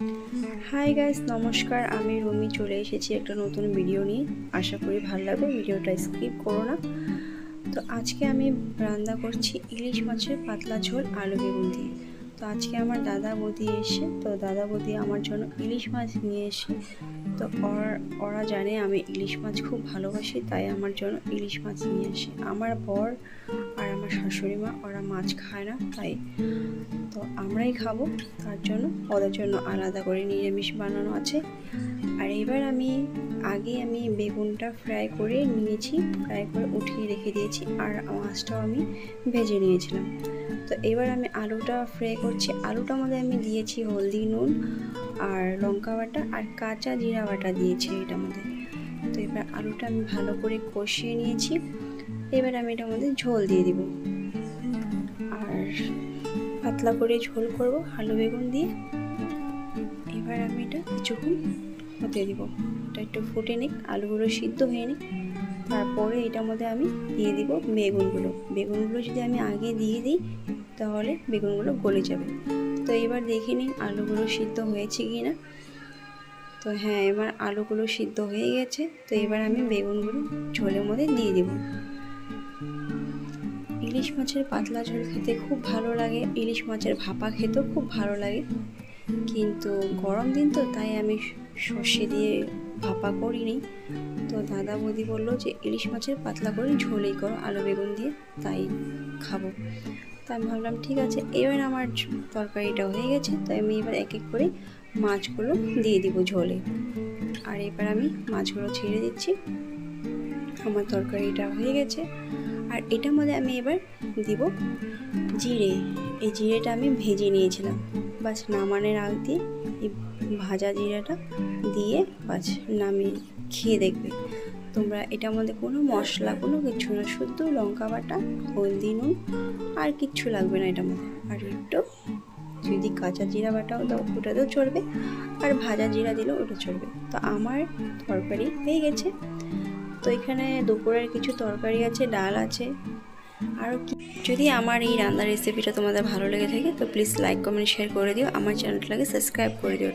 High guys नमस्कार आमी रुमी चले एसेছি একটা নতুন ভিডিও নিয়ে। আশা করি ভালো লাগবে। ভিডিওটা স্কিপ করো না। তো আজকে আমি রান্না করছি ইলিশ মাছের পাতলা ঝোল আলু বেগুন দিয়ে। তো আজকে আমার দাদা বৌদি এসে তো দাদা বৌদি আমার জন্য ইলিশ মাছ নিয়ে এসে তো ওরা জানে আমি ইলিশ মাছ খুব ভালোবাসি, তাই আমার জন্য ইলিশ মাছ নিয়ে আসে। আমার বর আর আমার শাশুড়ি মা ওরা মাছ খায় না, তাই তো আমরাই খাবো, তার জন্য ওদের জন্য আলাদা করে নিরামিষ বানানো আছে। আর এবার আমি বেগুনটা ফ্রাই করে নিয়েছি, ফ্রাই করে উঠিয়ে রেখে দিয়েছি, আর মাছটাও আমি ভেজে নিয়েছিলাম। তো এবার আমি আলুটা ফ্রাই করছি। আলুটার মধ্যে আমি দিয়েছি হলদি, নুন আর লঙ্কা বাটা আর কাঁচা জিরা বাটা দিয়েছি এটার মধ্যে। তো এবার আলুটা আমি ভালো করে কষিয়ে নিয়েছি। এবার আমি এটার মধ্যে ঝোল দিয়ে দিব, আর পাতলা করে ঝোল করব আলু বেগুন দিয়ে। এবার আমি এটা কিছুক্ষণ হতে দিব, এটা একটু ফুটে নিক, আলুগুলো সিদ্ধ হয়ে নিক। তারপরে এটার মধ্যে আমি দিয়ে দিব বেগুনগুলো যদি আমি আগে দিয়ে দিই তাহলে বেগুনগুলো গলে যাবে। তো এবার দেখে নিন আলুগুলো সিদ্ধ হয়েছে কি না। তো হ্যাঁ, এবার আলুগুলো সিদ্ধ হয়ে গেছে। তো এবার আমি বেগুনগুলো ঝোলের মধ্যে দিয়ে দিব। ইলিশ মাছের পাতলা ঝোল খেতে খুব ভালো লাগে, ইলিশ মাছের ভাপা খেতেও খুব ভালো লাগে, কিন্তু গরম দিন তো তাই আমি সর্ষে দিয়ে ভাপা করিনি। তো দাদা বৌদি বললো যে ইলিশ মাছের পাতলা করে ঝোলই করো আলু বেগুন দিয়ে, তাই খাবো। তাই আমি ভাবলাম ঠিক আছে। এবার আমার তরকারিটা হয়ে গেছে, তো আমি এবার এক এক করে মাছগুলো দিয়ে দিব ঝোলে। আর এবার আমি মাছগুলো ছেড়ে দিচ্ছি। আমার তরকারিটা হয়ে গেছে। আর এটার মধ্যে আমি এবার দিব জিরে। এই জিরেটা আমি ভেজে নিয়েছিলাম, বাস নামানোর আগ দিয়ে এই ভাজা জিরাটা দিয়ে বাস নামিয়ে খেয়ে দেখবে তোমরা। এটার মধ্যে কোনো মশলা কোনো কিছু না, শুধু লঙ্কা বাটা, হলদি, নুন আর কিচ্ছু লাগবে না এটার মধ্যে। আর একটু যদি কাঁচা জিরা বাটাও দাও ওটাতেও চলবে, আর ভাজা জিরা দিলেও ওটা চলবে। তো আমার তরকারি হয়ে গেছে। তো এখানে দুপুরের কিছু তরকারি আছে, ডাল আছে আর কি। যদি আমার এই রান্নার রেসিপিটা তোমাদের ভালো লেগে থাকে তো প্লিজ লাইক কমেন্ট শেয়ার করে দিও, আমার চ্যানেলটাকে সাবস্ক্রাইব করে দিও।